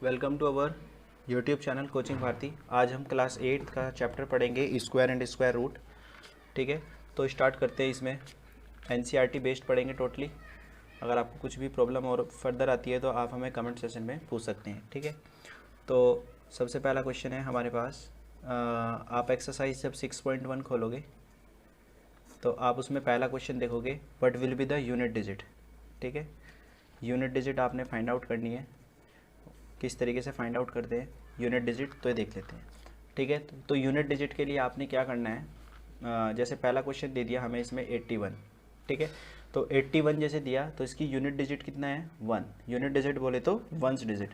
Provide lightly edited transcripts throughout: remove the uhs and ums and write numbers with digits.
Welcome to our YouTube channel coaching Bharati. आज हम class 8 का चैप्टर पढ़ेंगे स्क्वायर एंड स्क्वायर रूट। ठीक है, तो स्टार्ट करते हैं। इसमें एनसीईआरटी बेस्ड पढ़ेंगे टोटली। अगर आपको कुछ भी प्रॉब्लम और फर्दर आती है तो आप हमें कमेंट सेशन में पूछ सकते हैं। ठीक है, तो सबसे पहला क्वेश्चन है हमारे पास। आप एक्सरसाइज जब 6.1 खोलोगे तो आप उसमें पहला क्वेश्चन देखोगे, what will be the unit digit. ठीक है, यूनिट डिजिट आपने फाइंड आउट करनी है। किस तरीके से फाइंड आउट करते हैं यूनिट डिजिट, तो ये देख लेते हैं। ठीक है, तो यूनिट डिजिट के लिए आपने क्या करना है, जैसे पहला क्वेश्चन दे दिया हमें इसमें 81। ठीक है, तो 81 जैसे दिया तो इसकी यूनिट डिजिट कितना है 1। यूनिट डिजिट बोले तो वंस डिजिट।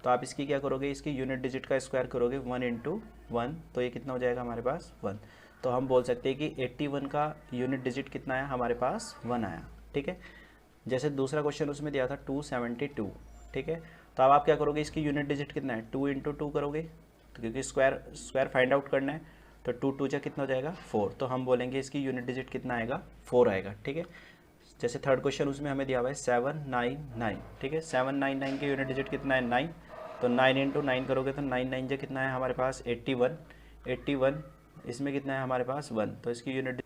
तो आप इसकी क्या करोगे, इसकी यूनिट डिजिट का स्क्वायर करोगे 1 इंटू 1, तो ये कितना हो जाएगा हमारे पास 1। तो हम बोल सकते हैं कि 81 का यूनिट डिजिट कितना आया हमारे पास 1 आया। ठीक है, जैसे दूसरा क्वेश्चन उसमें दिया था 272। ठीक है, तो अब आप क्या करोगे, इसकी यूनिट डिजिट कितना है 2 इंटू 2 करोगे, तो क्योंकि स्क्वायर फाइंड आउट करना है तो 2 2 जा कितना हो जाएगा 4। तो हम बोलेंगे इसकी यूनिट डिजिट कितना आएगा 4 आएगा। ठीक है, जैसे थर्ड क्वेश्चन उसमें हमें दिया हुआ है 799। ठीक है, 799 की यूनिट डिजिट कितना है 9। तो 9 इंटू 9 करोगे तो 9 9 जा कितना है हमारे पास 81। 81 इसमें कितना है हमारे पास 1, तो इसकी यूनिट,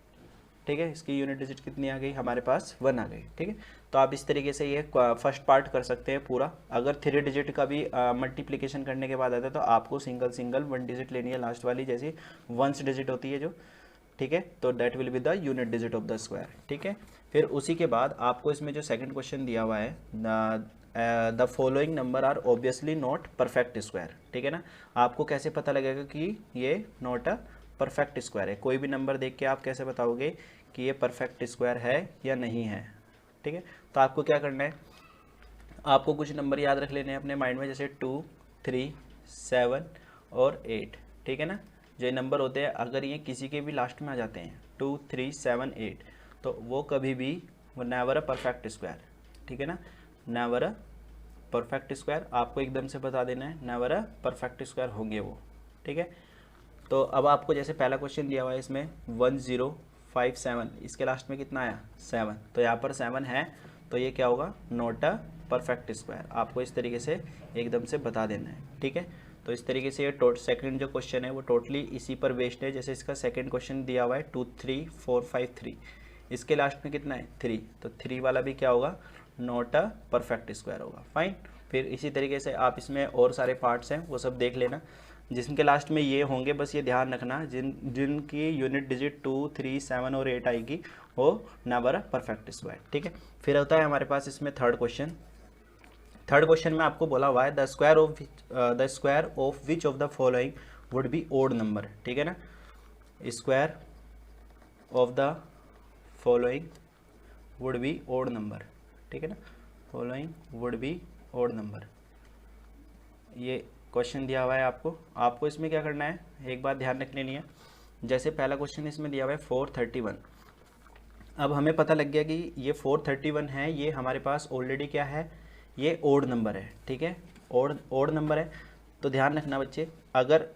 ठीक है, इसकी यूनिट डिजिट कितनी आ गई हमारे पास 1 आ गई। ठीक है, तो आप इस तरीके से ये फर्स्ट पार्ट कर सकते हैं पूरा। अगर 3 डिजिट का भी मल्टीप्लिकेशन करने के बाद आता है तो आपको सिंगल 1 डिजिट लेनी है लास्ट वाली, जैसी वंस डिजिट होती है जो। ठीक है, तो that will be the unit digit of the square. ठीक है, फिर उसी के बाद आपको इसमें जो सेकंड क्वेश्चन दिया हुआ है, the following number are obviously not perfect square. ठीक है ना, आपको कैसे पता लगेगा कि ये नॉट अ परफेक्ट स्क्वायर है। कोई भी नंबर देख के आप कैसे बताओगे कि ये परफेक्ट स्क्वायर है या नहीं है। ठीक है, तो आपको क्या करना है, आपको कुछ नंबर याद रख लेने हैं अपने माइंड में, जैसे 2 3 7 और 8। ठीक है ना, जो नंबर होते हैं अगर ये किसी के भी लास्ट में आ जाते हैं 2 3 7 8, तो वो कभी भी वो नेवर अ परफेक्ट स्क्वायर। ठीक है ना, नेवर अ परफेक्ट स्क्वायर आपको एकदम से बता देना है, नेवर अ परफेक्ट स्क्वायर होंगे वो। ठीक है, तो अब आपको जैसे पहला क्वेश्चन दिया हुआ है इसमें 1057, इसके लास्ट में कितना आया 7, तो यहाँ पर 7 है, तो ये क्या होगा नॉट अ परफेक्ट स्क्वायर। आपको इस तरीके से एकदम से बता देना है। ठीक है, तो इस तरीके से ये सेकंड जो क्वेश्चन है वो टोटली इसी पर बेस्ड है। जैसे इसका सेकंड क्वेश्चन दिया हुआ है 2 3 4 5 3, इसके लास्ट में कितना है 3, तो 3 वाला भी क्या होगा नॉट अ परफेक्ट स्क्वायर होगा। फाइन, फिर इसी तरीके से आप इसमें और सारे पार्ट्स हैं वो सब देख लेना, जिनके लास्ट में ये होंगे बस ये ध्यान रखना, जिनकी यूनिट डिजिट 2 3 7 और 8 आएगी वो नेवर परफेक्ट स्क्वायर। ठीक है, फिर होता है हमारे पास इसमें थर्ड क्वेश्चन। थर्ड क्वेश्चन में आपको बोला हुआ है the square of which of the following would be odd number. ठीक है ना, square of the following would be odd number. ठीक है ना, following would be odd number, ये क्वेश्चन दिया हुआ है आपको इसमें क्या करना है, एक बात ध्यान रख लेनी है। जैसे पहला क्वेश्चन इसमें दिया हुआ है 431। अब हमें पता लग गया कि ये 431 है, ये हमारे पास ऑलरेडी क्या है, ये ओड नंबर है। ठीक है, ओड नंबर है, तो ध्यान रखना बच्चे, अगर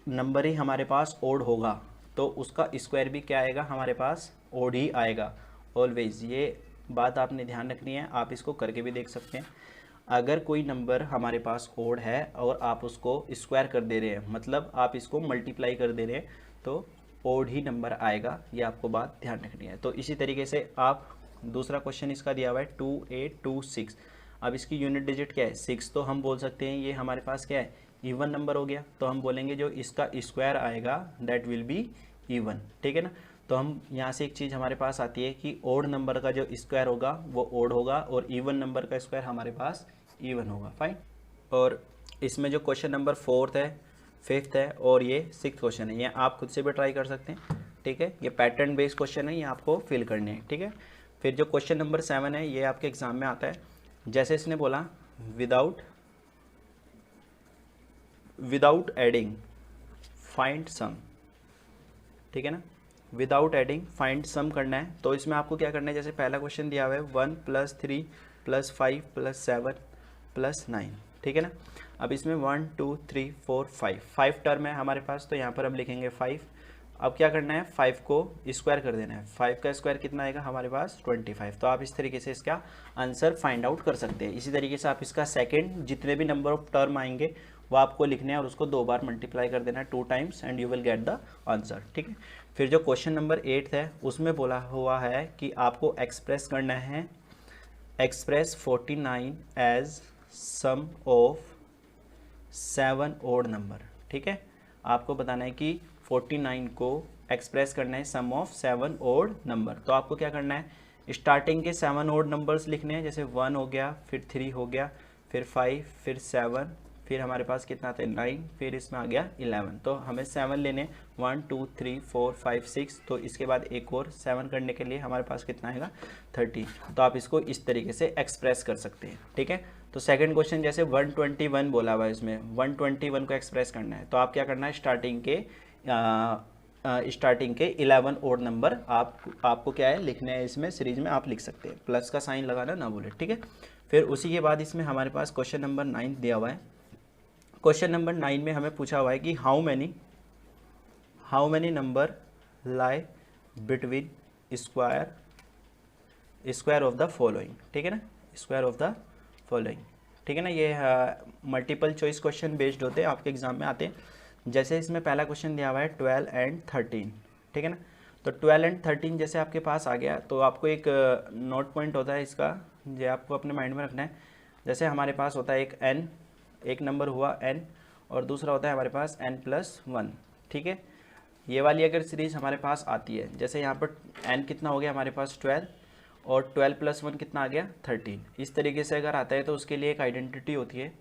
नंबर ही हमारे पास ओड होगा तो उसका स्क्वायर भी क्या आएगा हमारे पास ओड ही आएगा ऑलवेज। ये बात आपने ध्यान रखनी है, आप इसको करके भी देख सकते हैं। अगर कोई नंबर हमारे पास ओड है और आप उसको स्क्वायर कर दे रहे हैं, मतलब आप इसको मल्टीप्लाई कर दे रहे हैं, तो ओड ही नंबर आएगा। ये आपको बात ध्यान रखनी है। तो इसी तरीके से आप दूसरा क्वेश्चन इसका दिया हुआ है 2826। अब इसकी यूनिट डिजिट क्या है 6, तो हम बोल सकते हैं ये हमारे पास क्या है इवन नंबर हो गया। तो हम बोलेंगे जो इसका स्क्वायर आएगा दैट विल बी इवन। ठीक है ना, तो हम यहाँ से एक चीज़ हमारे पास आती है कि ओड नंबर का जो स्क्वायर होगा वो ओड होगा और इवन नंबर का स्क्वायर हमारे पास इवन होगा। फाइन, और इसमें जो क्वेश्चन नंबर 4th है 5th है और ये 6th क्वेश्चन है, ये आप खुद से भी ट्राई कर सकते हैं। ठीक है, ये पैटर्न बेस्ड क्वेश्चन है, ये आपको फिल करने हैं। ठीक है, फिर जो क्वेश्चन नंबर 7 है ये आपके एग्जाम में आता है। जैसे इसने बोला विदाउट एडिंग फाइंड सम। ठीक है ना, विदाउट एडिंग फाइंड सम करना है, तो इसमें आपको क्या करना है, जैसे पहला क्वेश्चन दिया हुआ है 1 + 3 + 5 + 7 + 9। ठीक है ना, अब इसमें 1 2 3 4 5 टर्म है हमारे पास, तो यहाँ पर हम लिखेंगे 5। अब क्या करना है, 5 को स्क्वायर कर देना है। 5 का स्क्वायर कितना आएगा हमारे पास 25। तो आप इस तरीके से इसका आंसर फाइंड आउट कर सकते हैं। इसी तरीके से आप इसका सेकंड जितने भी नंबर ऑफ टर्म आएंगे वो आपको लिखने हैं और उसको 2 बार मल्टीप्लाई कर देना है 2 times and you will get the answer. ठीक है, फिर जो क्वेश्चन नंबर 8 है उसमें बोला हुआ है कि आपको एक्सप्रेस करना है, express 49 as sum of 7 odd number. ठीक है, आपको बताना है कि 49 को एक्सप्रेस करना है सम ऑफ 7 ओड नंबर। तो आपको क्या करना है, स्टार्टिंग के 7 ओड नंबर्स लिखने हैं, जैसे 1 हो गया, फिर 3 हो गया, फिर 5, फिर 7, फिर हमारे पास कितना आता है 9, फिर इसमें आ गया 11। तो हमें 7 लेने 1 2 3 4 5 6, तो इसके बाद एक और 7 करने के लिए हमारे पास कितना आएगा 30। तो आप इसको इस तरीके से एक्सप्रेस कर सकते हैं। ठीक है, तो सेकंड क्वेश्चन जैसे 121 बोला हुआ है, इसमें 121 को एक्सप्रेस करना है। तो आप क्या करना है, स्टार्टिंग के 11 ओड नंबर आपको क्या है लिखने हैं, इसमें सीरीज में आप लिख सकते हैं, प्लस का साइन लगाना ना भूलें। ठीक है, फिर उसी के बाद इसमें हमारे पास क्वेश्चन नंबर 9 दिया हुआ है। क्वेश्चन नंबर 9 में हमें पूछा हुआ है कि how many number lie between square of the following. ठीक है ना, स्क्वायर ऑफ द फॉलोइंग। ठीक है ना, ये मल्टीपल चॉइस क्वेश्चन बेस्ड होते हैं, आपके एग्जाम में आते हैं। जैसे इसमें पहला क्वेश्चन दिया हुआ है 12 एंड 13। ठीक है ना, तो 12 एंड 13 जैसे आपके पास आ गया तो आपको एक नोट पॉइंट होता है इसका, जो आपको अपने माइंड में रखना है। जैसे हमारे पास होता है एक नंबर हुआ n और दूसरा होता है हमारे पास n+1। ठीक है, ये वाली अगर सीरीज हमारे पास आती है, जैसे यहाँ पर n कितना हो गया हमारे पास 12 और 12+1 कितना आ गया 13, इस तरीके से अगर आता है तो उसके लिए एक आइडेंटिटी होती है,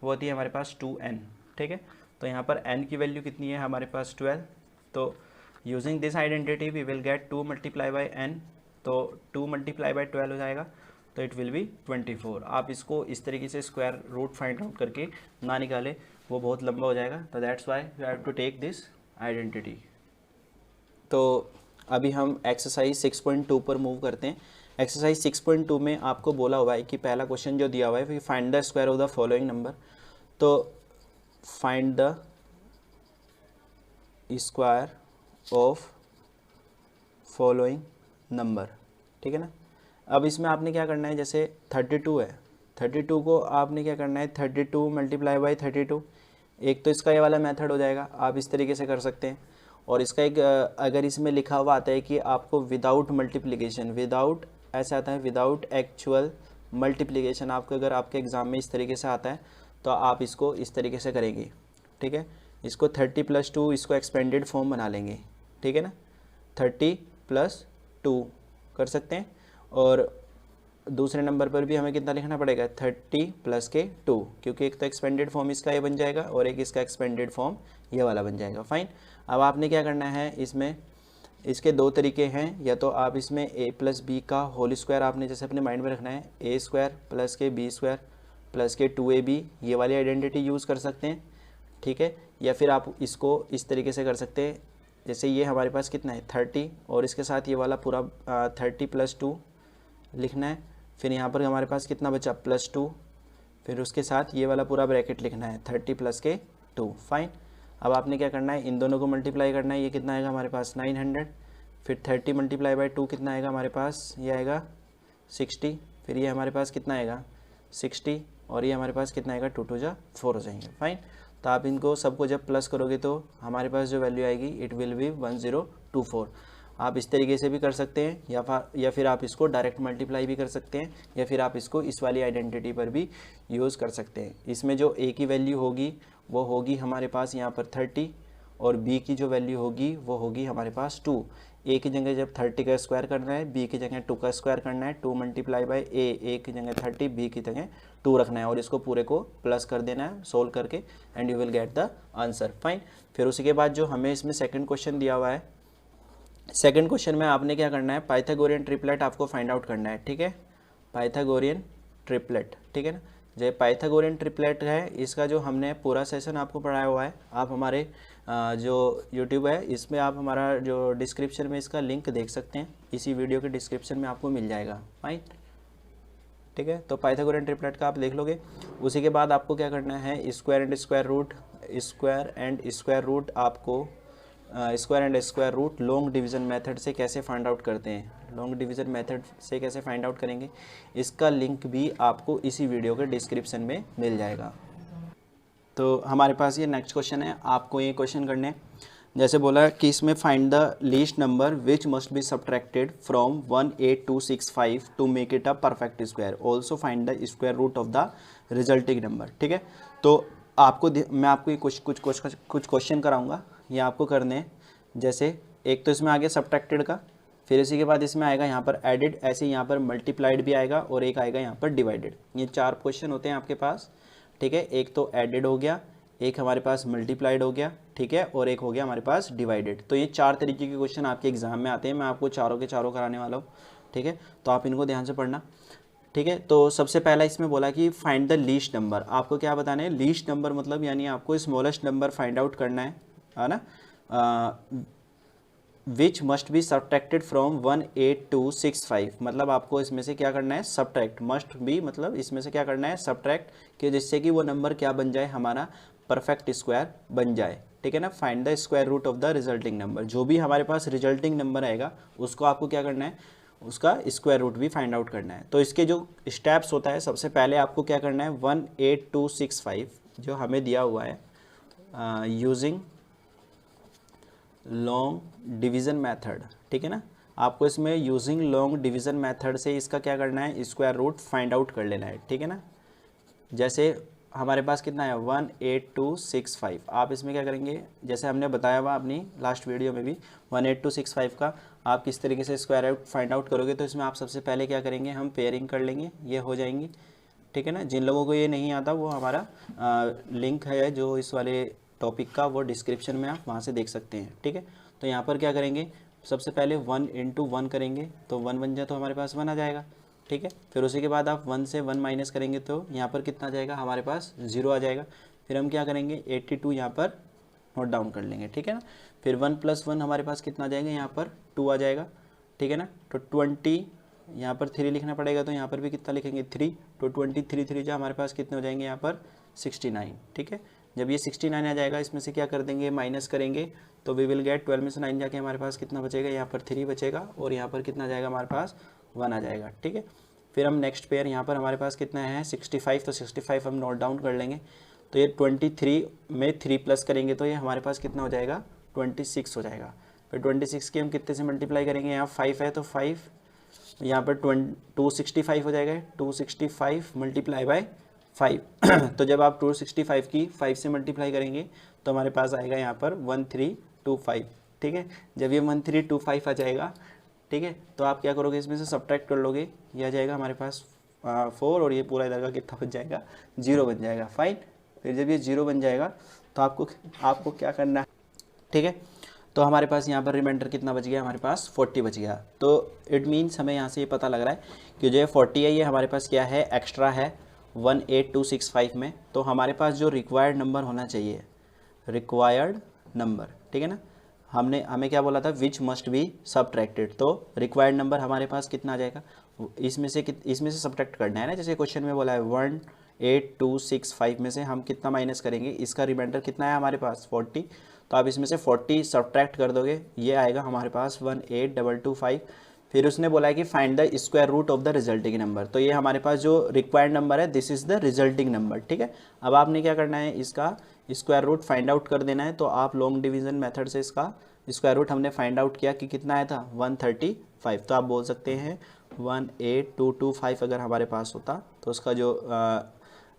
वो होती है हमारे पास 2n। ठीक है, तो यहाँ पर n की वैल्यू कितनी है हमारे पास 12, तो using this identity we will get 2 multiply by n, तो 2 मल्टीप्लाई बाई 12 हो जाएगा, तो इट विल बी 24। आप इसको इस तरीके से स्क्वायर रूट फाइंड आउट करके ना निकाले, वो बहुत लंबा हो जाएगा, तो that's why you have to take this identity. तो अभी हम एक्सरसाइज 6.2 पर मूव करते हैं। एक्सरसाइज 6.2 में आपको बोला हुआ है कि पहला क्वेश्चन जो दिया हुआ है find the square of the following number. तो find the square of following number. ठीक है ना, अब इसमें आपने क्या करना है, जैसे 32 है, 32 को आपने क्या करना है 32 मल्टीप्लाई बाई 32। एक तो इसका ये वाला मेथड हो जाएगा, आप इस तरीके से कर सकते हैं। और इसका एक अगर इसमें लिखा हुआ आता है कि आपको विदाउट मल्टीप्लिकेशन, विदाउट ऐसा आता है विदाउट एक्चुअल मल्टीप्लिकेशन, आपको अगर आपके एग्ज़ाम में इस तरीके से आता है तो आप इसको इस तरीके से करेंगे। ठीक है, इसको 30+2 इसको एक्सपेंडेड फॉर्म बना लेंगे। ठीक है ना, 30+2 कर सकते हैं। और दूसरे नंबर पर भी हमें कितना लिखना पड़ेगा 30+2, क्योंकि एक तो एक्सपेंडेड फॉर्म इसका ये बन जाएगा और एक इसका एक्सपेंडेड फॉर्म ये वाला बन जाएगा। फाइन, अब आपने क्या करना है, इसमें इसके दो तरीके हैं, या तो आप इसमें a+b का होल स्क्वायर आपने जैसे अपने माइंड में रखना है, a² प्लस के b² प्लस के 2ab, ये वाली आइडेंटिटी यूज़ कर सकते हैं। ठीक है, या फिर आप इसको इस तरीके से कर सकते हैं, जैसे ये हमारे पास कितना है 30 और इसके साथ ये वाला पूरा 30+2 लिखना है, फिर यहाँ पर हमारे पास कितना बचा +2, फिर उसके साथ ये वाला पूरा ब्रैकेट लिखना है 30+2। फाइन, अब आपने क्या करना है, इन दोनों को मल्टीप्लाई करना है, ये कितना आएगा हमारे पास 900, फिर 30 मल्टीप्लाई बाई 2 कितना आएगा हमारे पास, ये आएगा 60, फिर ये हमारे पास कितना आएगा 60 और ये हमारे पास कितना आएगा 2 2 जा 4 हो जाएंगे। फाइन, तो आप इनको सबको जब प्लस करोगे तो हमारे पास जो वैल्यू आएगी इट विल बी 1024। आप इस तरीके से भी कर सकते हैं, या फिर आप इसको डायरेक्ट मल्टीप्लाई भी कर सकते हैं, या फिर आप इसको इस वाली आइडेंटिटी पर भी यूज़ कर सकते हैं। इसमें जो a की वैल्यू होगी वो होगी हमारे पास यहाँ पर 30 और b की जो वैल्यू होगी वो होगी हमारे पास 2। a की जगह जब 30 का स्क्वायर करना है, b की जगह 2 का स्क्वायर करना है, 2 मल्टीप्लाई बाई a की जगह 30, b की जगह 2 रखना है और इसको पूरे को प्लस कर देना है सोल्व करके, and you will get the answer. Fine, फिर उसी के बाद जो हमें इसमें सेकंड क्वेश्चन दिया हुआ है, सेकंड क्वेश्चन में आपने क्या करना है, पाइथागोरियन ट्रिपलेट आपको फाइंड आउट करना है। ठीक है, पाइथागोरियन ट्रिपलेट। ठीक है ना, जो पाइथागोरियन ट्रिपलेट है इसका जो हमने पूरा सेशन आपको पढ़ाया हुआ है, आप हमारे जो यूट्यूब है इसमें आप हमारा जो डिस्क्रिप्शन में इसका लिंक देख सकते हैं, इसी वीडियो के डिस्क्रिप्शन में आपको मिल जाएगा। फाइन, ठीक है, तो पाइथागोरियन ट्रिपलेट का आप देख लोगे। उसी के बाद आपको क्या करना है, स्क्वायर एंड स्क्वायर रूट आपको square and square root long division method से कैसे फाइंड आउट करते हैं, लॉन्ग डिवीज़न मेथड से कैसे फाइंड आउट करेंगे, इसका लिंक भी आपको इसी वीडियो के डिस्क्रिप्शन में मिल जाएगा। तो हमारे पास ये नेक्स्ट क्वेश्चन है, आपको ये क्वेश्चन करने जैसे बोला कि इसमें find the least number which must be subtracted from 18265 to make it a perfect square, also find the square root of the resulting number. ठीक है, तो आपको मैं आपको ये कुछ क्वेश्चन कराऊंगा, ये आपको करने हैं। जैसे एक तो इसमें आ गया सब्ट्रैक्टेड का, फिर इसी के बाद इसमें आएगा यहाँ पर एडिड, ऐसे यहाँ पर मल्टीप्लाइड भी आएगा और एक आएगा यहाँ पर डिवाइडेड। ये 4 क्वेश्चन होते हैं आपके पास। ठीक है, एक तो एडिड हो गया, एक हमारे पास मल्टीप्लाइड हो गया, ठीक है, और एक हो गया हमारे पास डिवाइडेड। तो ये 4 तरीके के क्वेश्चन आपके एग्जाम में आते हैं, मैं आपको चारों के चारों कराने वाला हूँ। ठीक है, तो आप इनको ध्यान से पढ़ना। ठीक है, तो सबसे पहला इसमें बोला कि फाइंड द लीस्ट नंबर, आपको क्या बताना है, लीस्ट नंबर मतलब यानी आपको स्मॉलेस्ट नंबर फाइंड आउट करना है ना, विच मस्ट बी सब्ट्रैक्टेड फ्रॉम 18265, मतलब आपको इसमें से क्या करना है, सब्ट्रैक्ट, मस्ट बी मतलब इसमें से क्या करना है, सब्ट्रैक्ट, कि जिससे कि वो नंबर क्या बन जाए, हमारा परफेक्ट स्क्वायर बन जाए। ठीक है ना, find the square root of the resulting number, जो भी हमारे पास रिजल्टिंग नंबर आएगा उसको आपको क्या करना है, उसका स्क्वायर रूट भी फाइंड आउट करना है। तो इसके जो स्टेप्स होता है, सबसे पहले आपको क्या करना है, 18265 जो हमें दिया हुआ है, यूजिंग लॉन्ग डिवीज़न मेथड। ठीक है ना, आपको इसमें यूजिंग लॉन्ग डिवीज़न मेथड से इसका क्या करना है, स्क्वायर रूट फाइंड आउट कर लेना है। ठीक है ना, जैसे हमारे पास कितना है 18265, आप इसमें क्या करेंगे, जैसे हमने बताया हुआ अपनी लास्ट वीडियो में भी 18265 का आप किस तरीके से स्क्वायर रूट फाइंड आउट करोगे, तो इसमें आप सबसे पहले क्या करेंगे, हम पेयरिंग कर लेंगे, ये हो जाएंगी। ठीक है ना, जिन लोगों को ये नहीं आता वो हमारा लिंक है जो इस वाले टॉपिक का, वो डिस्क्रिप्शन में आप वहाँ से देख सकते हैं। ठीक है, तो यहाँ पर क्या करेंगे, सबसे पहले 1 × 1 करेंगे, तो 1 बन जाए तो हमारे पास 1 आ जाएगा। ठीक है, फिर उसी के बाद आप 1 से 1 माइनस करेंगे तो यहाँ पर कितना आ जाएगा, हमारे पास 0 आ जाएगा। फिर हम क्या करेंगे, 82 यहाँ पर नोट डाउन कर लेंगे। ठीक है ना, फिर 1 + 1 हमारे पास कितना आ जाएगा, यहाँ पर 2 आ जाएगा। ठीक है ना, तो 20 यहाँ पर 3 लिखना पड़ेगा, तो यहाँ पर भी कितना लिखेंगे 3, तो 23 3 जो हमारे पास कितने हो जाएंगे, यहाँ पर 69। ठीक है, जब ये 69 आ जाएगा, इसमें से क्या कर देंगे, माइनस करेंगे, तो वी विल गेट 12 में से 9 जाके हमारे पास कितना बचेगा, यहाँ पर 3 बचेगा और यहाँ पर कितना आ जाएगा, हमारे पास 1 आ जाएगा। ठीक है, फिर हम नेक्स्ट पेयर यहाँ पर हमारे पास कितना है 65, तो 65 हम नोट डाउन कर लेंगे। तो ये 23 में 3 प्लस करेंगे तो ये हमारे पास कितना हो जाएगा, 26 हो जाएगा। फिर 26 की हम कितने से मल्टीप्लाई करेंगे, यहाँ 5 है तो 5, यहाँ पर 265 हो जाएगा, 265 मल्टीप्लाई बाय 5 तो जब आप 265 की 5 से मल्टीप्लाई करेंगे तो हमारे पास आएगा यहाँ पर 1325। ठीक है, जब ये 1325 आ जाएगा, ठीक है, तो आप क्या करोगे, इसमें से सब्ट्रैक्ट कर लोगे, ये आ जाएगा हमारे पास 4 और ये पूरा इधर का कितना बन जाएगा, 0 बन जाएगा। फाइन, फिर जब ये 0 बन जाएगा तो आपको क्या करना है। ठीक है, तो हमारे पास यहाँ पर रिमाइंडर कितना बच गया, हमारे पास 40 बच गया। तो इट मीन्स हमें यहाँ से ये पता लग रहा है कि जो 40 है ये हमारे पास क्या है, एक्स्ट्रा है 18265 में। तो हमारे पास जो रिक्वायर्ड नंबर होना चाहिए, रिक्वायर्ड नंबर, ठीक है ना, हमें क्या बोला था, विच मस्ट बी सब्ट्रैक्टेड, तो रिक्वायर्ड नंबर हमारे पास कितना आ जाएगा, इसमें से सब्ट्रैक्ट करना है ना, जैसे क्वेश्चन में बोला है 18265 में से हम कितना माइनस करेंगे, इसका रिमाइंडर कितना है हमारे पास 40, तो आप इसमें से 40 सब्ट्रैक्ट कर दोगे, ये आएगा हमारे पास 18225। फिर उसने बोला है कि find the square root of the resulting number, तो ये हमारे पास जो रिक्वायर्ड नंबर है, this is the resulting number. ठीक है, अब आपने क्या करना है, इसका स्क्वायर रूट फाइंड आउट कर देना है। तो आप लॉन्ग डिवीजन मेथड से इसका स्क्वायर रूट हमने फाइंड आउट किया कि कितना आया था 135, तो आप बोल सकते हैं 18225 अगर हमारे पास होता तो उसका जो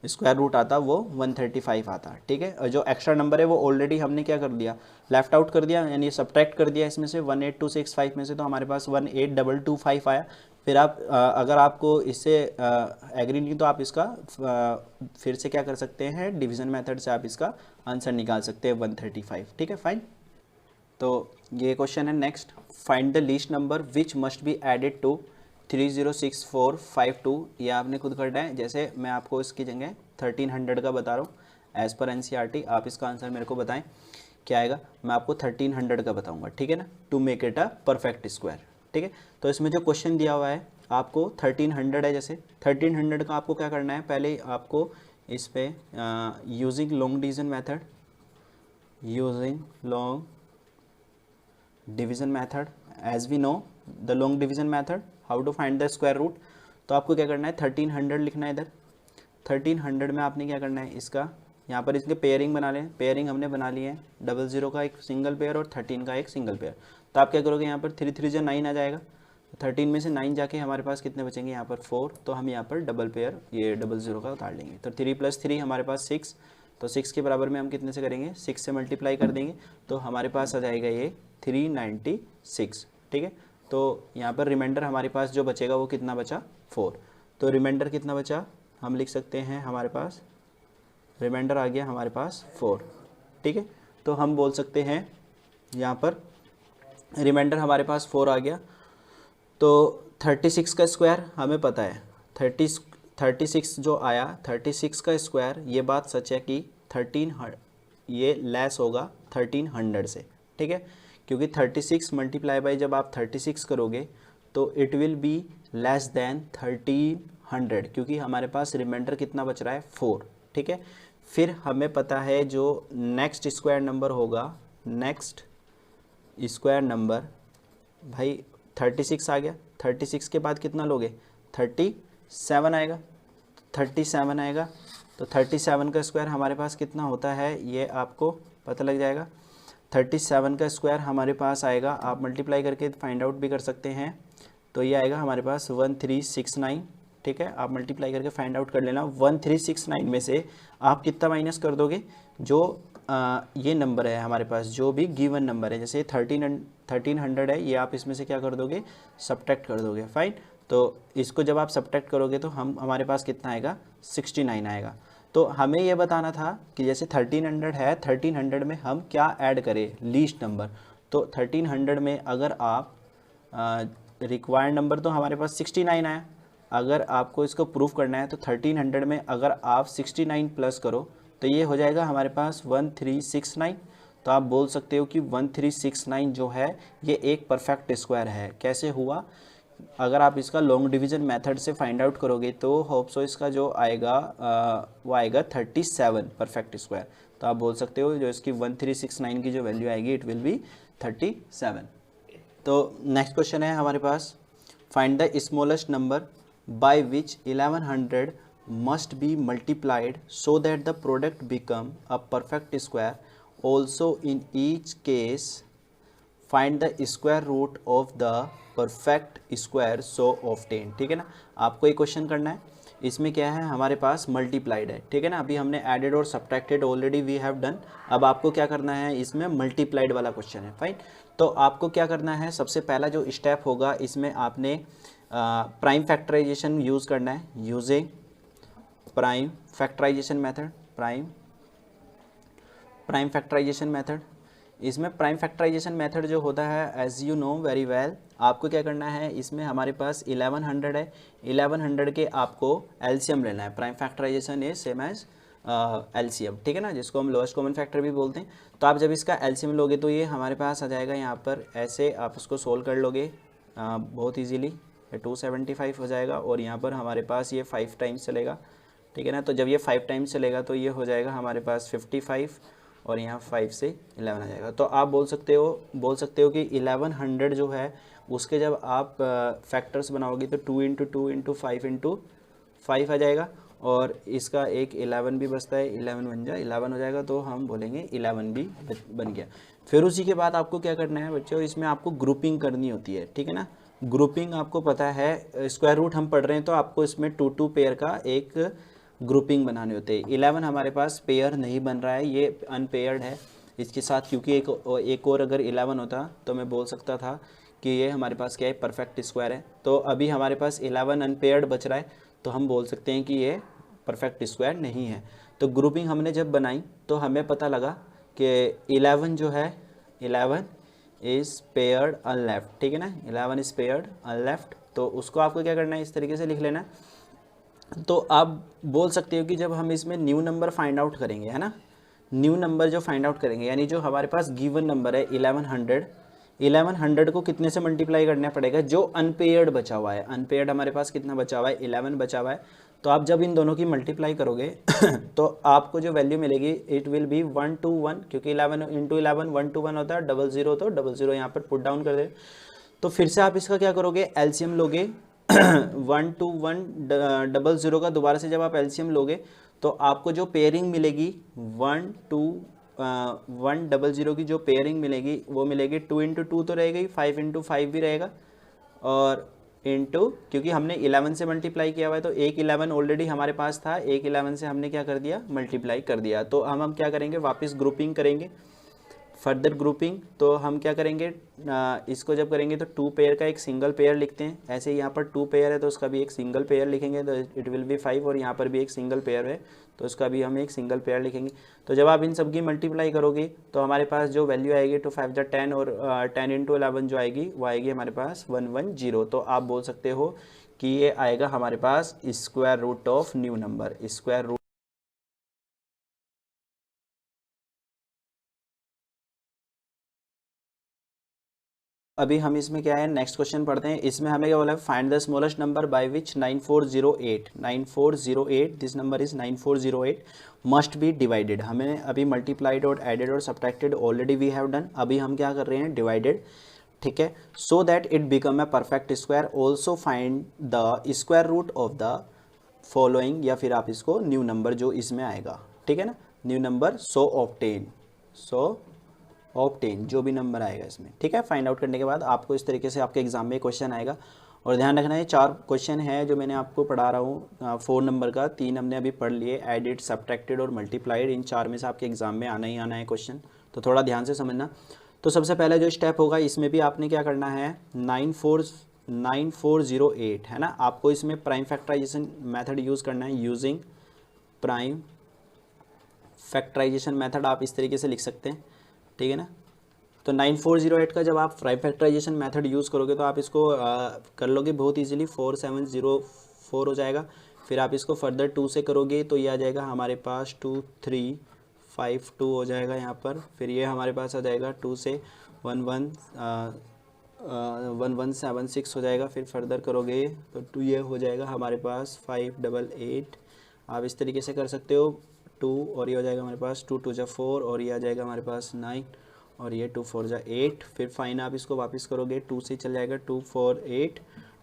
स्क्वायर रूट आता वो 135 आता। ठीक है, और जो एक्स्ट्रा नंबर है वो ऑलरेडी हमने क्या कर दिया, लेफ्ट आउट कर दिया, यानी सब्ट्रैक्ट कर दिया इसमें से 18265 में से, तो हमारे पास 18225 आया। फिर आप अगर आपको इससे एग्री नहीं तो आप इसका फिर से क्या कर सकते हैं, डिवीजन मेथड से आप इसका आंसर निकाल सकते हैं 135। ठीक है, फाइन। तो ये क्वेश्चन है next, find the least number which must be added to 306452, ये आपने खुद करना है। जैसे मैं आपको इसकी जगह 1300 का बता रहा हूँ एज़ पर NCERT, आप इसका आंसर मेरे को बताएं क्या आएगा, मैं आपको 1300 का बताऊंगा। ठीक है ना, to make it a perfect square. ठीक है, तो इसमें जो क्वेश्चन दिया हुआ है आपको 1300 है, जैसे 1300 का आपको क्या करना है, पहले आपको इस पर using long division method, using long division method, as we know the long division method, how to find the square root. तो आपको क्या करना है, 1300 लिखना है इधर। 1300 में आपने क्या करना है, इसका यहाँ पर इसके पेयरिंग बना लें। पेयरिंग हमने बना लिए हैं, 00 का एक सिंगल पेयर और 13 का एक सिंगल पेयर। तो आप क्या करोगे, यहाँ पर 3 3 9 आ जाएगा। 13 में से 9 जाके हमारे पास कितने बचेंगे, यहाँ पर 4। तो हम यहाँ पर डबल पेयर ये 00 का उतार लेंगे। तो 3 + 3 हमारे पास 6। तो 6 के बराबर में हम कितने से करेंगे, 6 से मल्टीप्लाई कर देंगे। तो हमारे पास आ जाएगा ये 396। ठीक है, तो यहाँ पर रिमाइंडर हमारे पास जो बचेगा वो कितना बचा, 4। तो रिमाइंडर कितना बचा, हम लिख सकते हैं हमारे पास रिमाइंडर आ गया हमारे पास 4। ठीक है, तो हम बोल सकते हैं यहाँ पर रिमाइंडर हमारे पास 4 आ गया। तो 36 का स्क्वायर हमें पता है, 36 जो आया, 36 का स्क्वायर, ये बात सच है कि 13 ये लेस होगा 1300 से। ठीक है, क्योंकि 36 मल्टीप्लाई बाई जब आप 36 करोगे तो it will be less than 1300, क्योंकि हमारे पास रिमाइंडर कितना बच रहा है, 4। ठीक है, फिर हमें पता है जो नेक्स्ट स्क्वायर नंबर होगा, नेक्स्ट स्क्वायर नंबर भाई 36 आ गया। 36 के बाद कितना लोगे, 37 आएगा। 37 आएगा, तो 37 का स्क्वायर हमारे पास कितना होता है, ये आपको पता लग जाएगा। 37 का स्क्वायर हमारे पास आएगा, आप मल्टीप्लाई करके फाइंड आउट भी कर सकते हैं। तो ये आएगा हमारे पास 1369। ठीक है, आप मल्टीप्लाई करके फाइंड आउट कर लेना। 1369 में से आप कितना माइनस कर दोगे, जो ये नंबर है हमारे पास, जो भी गिवन नंबर है, जैसे 1300 है, ये आप इसमें से क्या कर दोगे, सब्ट्रैक्ट कर दोगे। फाइन, तो इसको जब आप सब्ट्रैक्ट करोगे तो हमारे पास कितना आएगा, 69 आएगा। तो हमें ये बताना था कि जैसे 1300 है, 1300 में हम क्या ऐड करें, लीस्ट नंबर। तो 1300 में अगर आप रिक्वायर्ड नंबर तो हमारे पास 69 आया। अगर आपको इसको प्रूफ करना है तो 1300 में अगर आप 69 प्लस करो तो ये हो जाएगा हमारे पास 1369। तो आप बोल सकते हो कि 1369 जो है ये एक परफेक्ट स्क्वायर है। कैसे हुआ, अगर आप इसका लॉन्ग डिवीजन मेथड से फाइंड आउट करोगे तो होप सो इसका जो आएगा वो आएगा 37 परफेक्ट स्क्वायर। तो आप बोल सकते हो जो इसकी 1369 की जो वैल्यू आएगी इट विल बी 37। तो नेक्स्ट क्वेश्चन है हमारे पास, find the smallest number by which 1100 must be multiplied so that the product become a perfect square. Also in each case find the square root of the perfect square so obtained। ठीक है ना, आपको एक question करना है, इसमें क्या है हमारे पास मल्टीप्लाइड है। ठीक है ना, अभी हमने एडेड और subtracted already we have done. अब आपको क्या करना है, इसमें मल्टीप्लाइड वाला क्वेश्चन है। फाइन, तो आपको क्या करना है, सबसे पहला जो स्टेप होगा इसमें आपने प्राइम फैक्टराइजेशन यूज़ करना है, using prime factorisation method. Prime factorisation method, इसमें प्राइम फैक्टराइजेशन मेथड जो होता है as you know very well, आपको क्या करना है, इसमें हमारे पास 1100 है, 1100 के आपको एलसीएम लेना है। Prime factorisation is same as LCM. ठीक है ना, जिसको हम लोएस्ट कॉमन फैक्टर भी बोलते हैं। तो आप जब इसका एलसीएम लोगे तो ये हमारे पास आ जाएगा, यहाँ पर ऐसे आप उसको सोल्व कर लोगे बहुत ईजीली। 275 हो जाएगा और यहाँ पर हमारे पास ये 5 टाइम्स चलेगा। ठीक है ना, तो जब ये 5 टाइम्स चलेगा तो ये हो जाएगा हमारे पास 55 और यहाँ 5 से 11 आ जाएगा। तो आप बोल सकते हो कि 1100 जो है उसके जब आप फैक्टर्स बनाओगे तो 2 × 2 × 5 × 5 आ जाएगा और इसका एक 11 भी बचता है, 11 बन जाए 11 हो जाएगा, तो हम बोलेंगे 11 भी बन गया। फिर उसी के बाद आपको क्या करना है बच्चों, इसमें आपको ग्रुपिंग करनी होती है। ठीक है ना, ग्रुपिंग आपको पता है, स्क्वायर रूट हम पढ़ रहे हैं तो आपको इसमें 2 पेयर का एक ग्रुपिंग बनाने होते हैं। 11 हमारे पास पेयर नहीं बन रहा है, ये अनपेयर्ड है इसके साथ, क्योंकि एक और अगर 11 होता तो मैं बोल सकता था कि ये हमारे पास क्या है, परफेक्ट स्क्वायर है। तो अभी हमारे पास 11 अनपेयर्ड बच रहा है, तो हम बोल सकते हैं कि ये परफेक्ट स्क्वायर नहीं है। तो ग्रुपिंग हमने जब बनाई तो हमें पता लगा कि 11 जो है, 11 इज़ पेयर्ड अन लेफ्ट। ठीक है ना, 11 इज़ पेयर्ड अन लेफ्ट। तो उसको आपको क्या करना है, इस तरीके से लिख लेना। तो आप बोल सकते हो कि जब हम इसमें न्यू नंबर फाइंड आउट करेंगे, है ना, न्यू नंबर जो फाइंड आउट करेंगे, यानी जो हमारे पास गिवन नंबर है 1100 को कितने से मल्टीप्लाई करना पड़ेगा, जो अनपेयर्ड बचा हुआ है। अनपेयर्ड हमारे पास कितना बचा हुआ है, 11 बचा हुआ है। तो आप जब इन दोनों की मल्टीप्लाई करोगे तो आपको जो वैल्यू मिलेगी इट विल बी 1 to 1, क्योंकि 11 into 11 1 to 1 होता है, 00 तो 00 यहाँ पर पुट डाउन कर दे। तो फिर से आप इसका क्या करोगे, एलसीएम लोगे 1 to 1 00 का दोबारा से जब आप एलसीएम लोगे तो आपको जो पेयरिंग मिलेगी 1 to 100 की जो पेयरिंग मिलेगी वो मिलेगी 2 into 2 तो रहेगी, 5 into 5 भी रहेगा, और इनटू, क्योंकि हमने 11 से मल्टीप्लाई किया हुआ है तो एक 11 ऑलरेडी हमारे पास था, एक 11 से हमने क्या कर दिया, मल्टीप्लाई कर दिया। तो हम क्या करेंगे, वापस ग्रुपिंग करेंगे, फर्दर ग्रुपिंग। तो हम क्या करेंगे, इसको जब करेंगे तो 2 पेयर का एक सिंगल पेयर लिखते हैं, ऐसे यहाँ पर 2 पेयर है तो उसका भी एक सिंगल पेयर लिखेंगे, तो इट विल बी 5, और यहाँ पर भी एक सिंगल पेयर है तो उसका भी हम एक सिंगल पेयर लिखेंगे। तो जब आप इन सब की मल्टीप्लाई करोगे तो हमारे पास जो वैल्यू आएगी 2 5 जा 10, और 10 into 11 जो आएगी वो आएगी हमारे पास 110। तो आप बोल सकते हो कि ये आएगा हमारे पास square root of new number, square root. अभी हम इसमें क्या है, नेक्स्ट क्वेश्चन पढ़ते हैं। इसमें हमें क्या बोला है, find the smallest number by which 9408 this number is 9408 must be divided. हमें अभी मल्टीप्लाइड और एडेड और subtracted already we have done, अभी हम क्या कर रहे हैं, डिवाइडेड, ठीक है, so that it become a perfect square. Also find the square root of the following, या फिर आप इसको न्यू नंबर जो इसमें आएगा, ठीक है ना, न्यू नंबर, सो ऑब्टेन जो भी नंबर आएगा इसमें, ठीक है। फाइंड आउट करने के बाद आपको इस तरीके से आपके एग्जाम में क्वेश्चन आएगा। और ध्यान रखना है 4 क्वेश्चन है जो मैंने आपको पढ़ा रहा हूँ 4 नंबर का, 3 हमने अभी पढ़ लिए, एडिड, सब्ट्रैक्टेड और मल्टीप्लाइड। इन 4 में से आपके एग्जाम में आना ही आना है क्वेश्चन, तो थोड़ा ध्यान से समझना। तो सबसे पहले जो स्टेप होगा इसमें भी आपने क्या करना है, 9408 है ना, आपको इसमें प्राइम फैक्टराइजेशन मेथड यूज़ करना है। यूजिंग प्राइम फैक्टराइजेशन मेथड आप इस तरीके से लिख सकते हैं, ठीक है ना। तो 9408 का जब आप प्राइम फैक्टराइजेशन मेथड यूज़ करोगे तो आप इसको कर लोगे बहुत इजीली, 4704 हो जाएगा। फिर आप इसको फर्दर 2 से करोगे तो ये आ जाएगा हमारे पास 2352 हो जाएगा यहाँ पर। फिर ये हमारे पास आ जाएगा 2 से 1176 हो जाएगा। फिर फर्दर करोगे तो 2 ये हो जाएगा हमारे पास 588। आप इस तरीके से कर सकते हो 2, और ये हो जाएगा हमारे पास 2 2 जा 4, और ये आ जाएगा हमारे पास 9, और ये 2 4 जा 8। फिर फाइन आप इसको वापस करोगे 2 से चल जाएगा 2 4 8,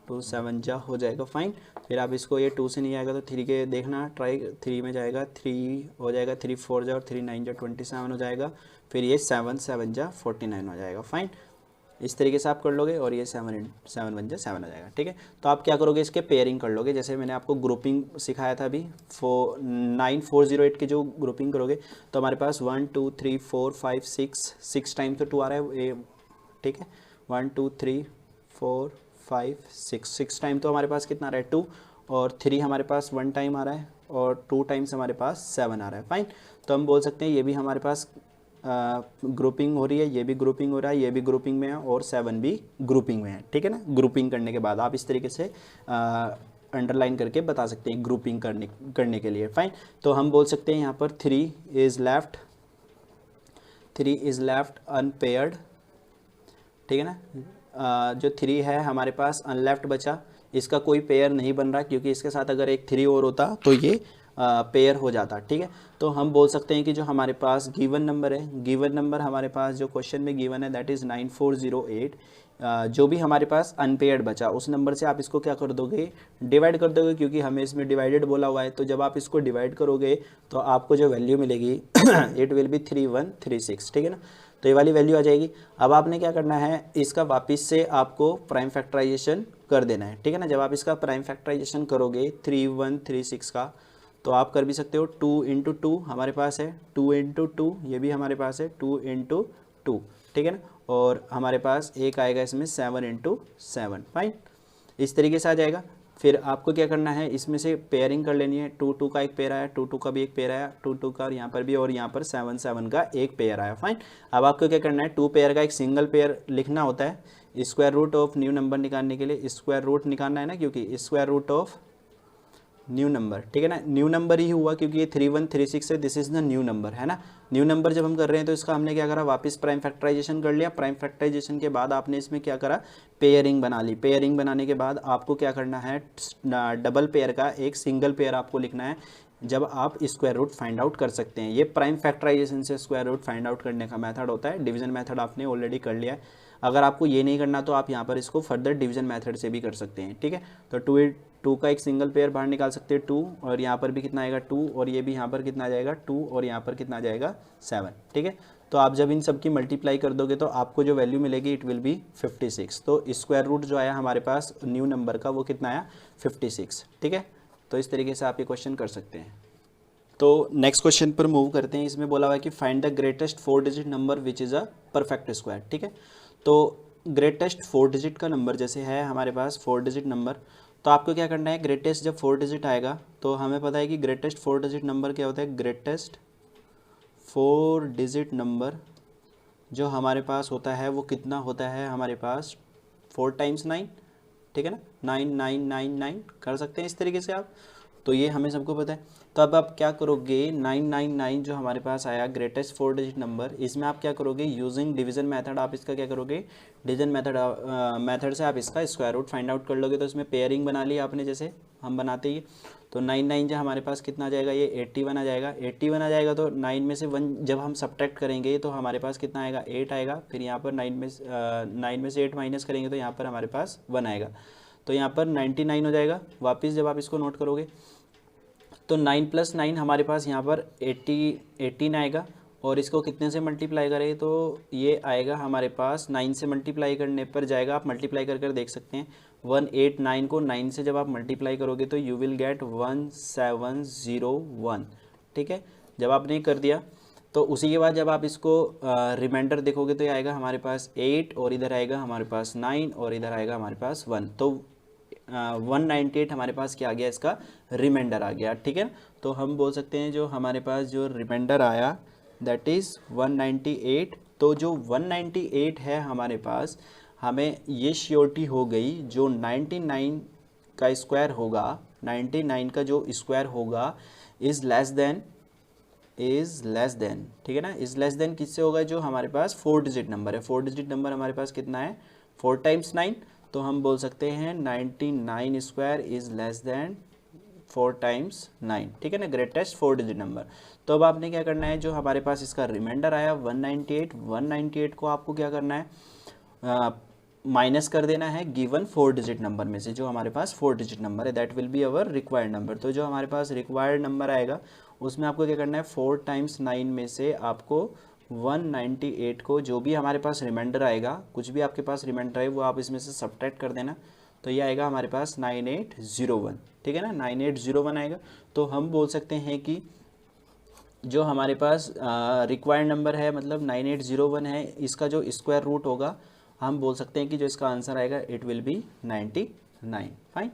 2 7 जा हो जाएगा फाइन। फिर आप इसको, ये 2 से नहीं आएगा तो 3 के देखना, ट्राई 3 में जाएगा, 3 हो जाएगा, 3 4 जा, और 3 9 जा 27 हो जाएगा। फिर ये 7 7 जा 49 हो जाएगा फाइन। इस तरीके से आप कर लोगे, और ये 7 1 जा 7 हो जाएगा, ठीक है। तो आप क्या करोगे, इसके पेयरिंग कर लोगे, जैसे मैंने आपको ग्रुपिंग सिखाया था अभी 9408 की जो ग्रुपिंग करोगे तो हमारे पास 1 2 3 4 5 6 टाइम्स तो 2 आ रहा है ये, ठीक है। 1 2 3 4 5 6 टाइम तो हमारे पास कितना आ रहा है 2, और 3 हमारे पास 1 टाइम आ रहा है, और 2 टाइम्स हमारे पास 7 आ रहा है फाइन। तो हम बोल सकते हैं ये भी हमारे पास ग्रुपिंग हो रही है, ये भी ग्रुपिंग हो रहा है, ये भी ग्रुपिंग में है, और 7 भी ग्रुपिंग में है, ठीक है ना। ग्रुपिंग करने के बाद आप इस तरीके से अंडरलाइन करके बता सकते हैं ग्रुपिंग करने के लिए फाइन। तो हम बोल सकते हैं यहाँ पर 3 इज़ लेफ्ट अनपेयर्ड, ठीक है ना। जो 3 है हमारे पास अनलेफ्ट बचा, इसका कोई पेयर नहीं बन रहा, क्योंकि इसके साथ अगर एक 3 और होता तो ये पेयर हो जाता, ठीक है। तो हम बोल सकते हैं कि जो हमारे पास गिवन नंबर है, गिवन नंबर हमारे पास जो क्वेश्चन में गिवन है दैट इज़ 9408। जो भी हमारे पास अनपेयर्ड बचा उस नंबर से आप इसको क्या कर दोगे, डिवाइड कर दोगे, क्योंकि हमें इसमें डिवाइडेड बोला हुआ है। तो जब आप इसको डिवाइड करोगे तो आपको जो वैल्यू मिलेगी इट विल बी 3136, ठीक है ना। तो ये वाली वैल्यू आ जाएगी। अब आपने क्या करना है, इसका वापस से आपको प्राइम फैक्टराइजेशन कर देना है, ठीक है ना। जब आप इसका प्राइम फैक्टराइजेशन करोगे 3136 का, तो आप कर भी सकते हो 2 into 2 हमारे पास है, 2 into 2 ये भी हमारे पास है, 2 into 2, ठीक है ना। और हमारे पास एक आएगा इसमें 7 into 7 फाइन, इस तरीके से आ जाएगा। फिर आपको क्या करना है, इसमें से पेयरिंग कर लेनी है। 2 2 का एक पेयर आया, 2 2 का भी एक पेयर आया, 2 2 का यहाँ पर भी, और यहाँ पर 7 7 का एक पेयर आया फाइन। अब आपको क्या करना है, 2 पेयर का एक सिंगल पेयर लिखना होता है square root of new number निकालने के लिए। स्क्वायर रूट निकालना है ना, क्योंकि square root of new number, ठीक है ना, न्यू नंबर ही हुआ क्योंकि ये 3136 है, this is the new number, है ना। न्यू नंबर जब हम कर रहे हैं तो इसका हमने क्या करा, वापस प्राइम फैक्टराइजेशन कर लिया। प्राइम फैक्टराइजेशन के बाद आपने इसमें क्या करा, पेयरिंग बना ली। पेयरिंग बनाने के बाद आपको क्या करना है, डबल पेयर का एक सिंगल पेयर आपको लिखना है, जब आप स्क्वायर रूट फाइंड आउट कर सकते हैं। ये प्राइम फैक्टराइजेशन से स्क्वायर रूट फाइंड आउट करने का मेथड होता है। डिवीजन मेथड आपने ऑलरेडी कर लिया है। अगर आपको ये नहीं करना तो आप यहाँ पर इसको फर्दर डिवीजन मेथड से भी कर सकते हैं, ठीक है। तो टू का एक सिंगल पेयर बाहर निकाल सकते हैं 2, और यहाँ पर भी कितना आएगा 2, और ये भी यहाँ पर कितना आ जाएगा 2, और यहाँ पर कितना आ जाएगा 7, ठीक है। तो आप जब इन सब की मल्टीप्लाई कर दोगे तो आपको जो वैल्यू मिलेगी इट विल बी 56। तो स्क्वायर रूट जो आया हमारे पास न्यू नंबर का वो कितना आया 56, ठीक है। तो इस तरीके से आप ये क्वेश्चन कर सकते हैं। तो नेक्स्ट क्वेश्चन पर मूव करते हैं। इसमें बोला हुआ है कि find the greatest 4 digit number which is a perfect square, ठीक है। तो ग्रेटेस्ट 4 डिजिट का नंबर जैसे है हमारे पास 4 डिजिट नंबर, तो आपको क्या करना है, ग्रेटेस्ट जब 4 डिजिट आएगा तो हमें पता है कि ग्रेटेस्ट 4 डिजिट नंबर क्या होता है, ग्रेटेस्ट 4 डिजिट नंबर जो हमारे पास होता है वो कितना होता है हमारे पास 4 टाइम्स 9, ठीक है ना, 9999 कर सकते हैं इस तरीके से आप। तो ये हमें सबको पता है। तो अब आप क्या करोगे, 999 जो हमारे पास आया ग्रेटेस्ट 4 डिजिट नंबर, इसमें आप क्या करोगे, यूजिंग डिवीजन मेथड आप इसका क्या करोगे, डिवीजन मेथड से आप इसका स्क्वायर रूट फाइंड आउट कर लोगे। तो इसमें पेयरिंग बना ली आपने, जैसे हम बनाते ही। तो 99 जो हमारे पास कितना आ जाएगा, ये 81 आ जाएगा। 81 आ जाएगा तो 9 में से 1 जब हम सब्ट्रैक्ट करेंगे तो हमारे पास कितना आएगा, 8 आएगा। फिर यहाँ पर 9 में से 8 माइनस करेंगे तो यहाँ पर हमारे पास 1 आएगा। तो यहाँ पर 99 हो जाएगा। वापस जब आप इसको नोट करोगे तो 9 + 9 हमारे पास यहाँ पर 18 आएगा, और इसको कितने से मल्टीप्लाई करें तो ये आएगा हमारे पास 9 से मल्टीप्लाई करने पर जाएगा, आप मल्टीप्लाई कर देख सकते हैं। 189 को 9 से जब आप मल्टीप्लाई करोगे तो यू विल गेट 1701, ठीक है। जब आपने कर दिया तो उसी के बाद जब आप इसको रिमाइंडर देखोगे तो ये आएगा हमारे पास 8, और इधर आएगा हमारे पास 9, और इधर आएगा हमारे पास 1। तो 198 हमारे पास क्या आ गया, इसका रिमाइंडर आ गया, ठीक है। तो हम बोल सकते हैं जो हमारे पास जो रिमाइंडर आया दैट इज़ 198। तो जो 198 है हमारे पास, हमें ये श्योरिटी हो गई जो 99 का स्क्वायर होगा, 99 का जो स्क्वायर होगा इज़ लेस देन, ठीक है ना। इज़ लेस देन किससे होगा, जो हमारे पास 4 डिजिट नंबर है। 4 डिजिट नंबर हमारे पास कितना है, 4 टाइम्स 9। तो हम बोल सकते हैं 99 square is less than 4 times 9, ठीक है ना, ग्रेटेस्ट 4 डिजिट नंबर। तो अब आपने क्या करना है, जो हमारे पास इसका रिमाइंडर आया 198 को आपको क्या करना है, माइनस कर देना है गिवन 4 डिजिट नंबर में से, जो हमारे पास 4 डिजिट नंबर है, that will be our required number. तो जो हमारे पास रिक्वायर्ड नंबर आएगा उसमें आपको क्या करना है, 4 टाइम्स 9 में से आपको 198 को, जो भी हमारे पास रिमाइंडर आएगा, कुछ भी आपके पास रिमाइंडर है वो आप इसमें से सब्ट्रैक्ट कर देना। तो ये आएगा हमारे पास 9801, ठीक है ना, 9801 आएगा। तो हम बोल सकते हैं कि जो हमारे पास रिक्वायर्ड नंबर है मतलब 9801 है, इसका जो स्क्वायर रूट होगा हम बोल सकते हैं कि जो इसका आंसर आएगा इट विल बी 99। फाइन।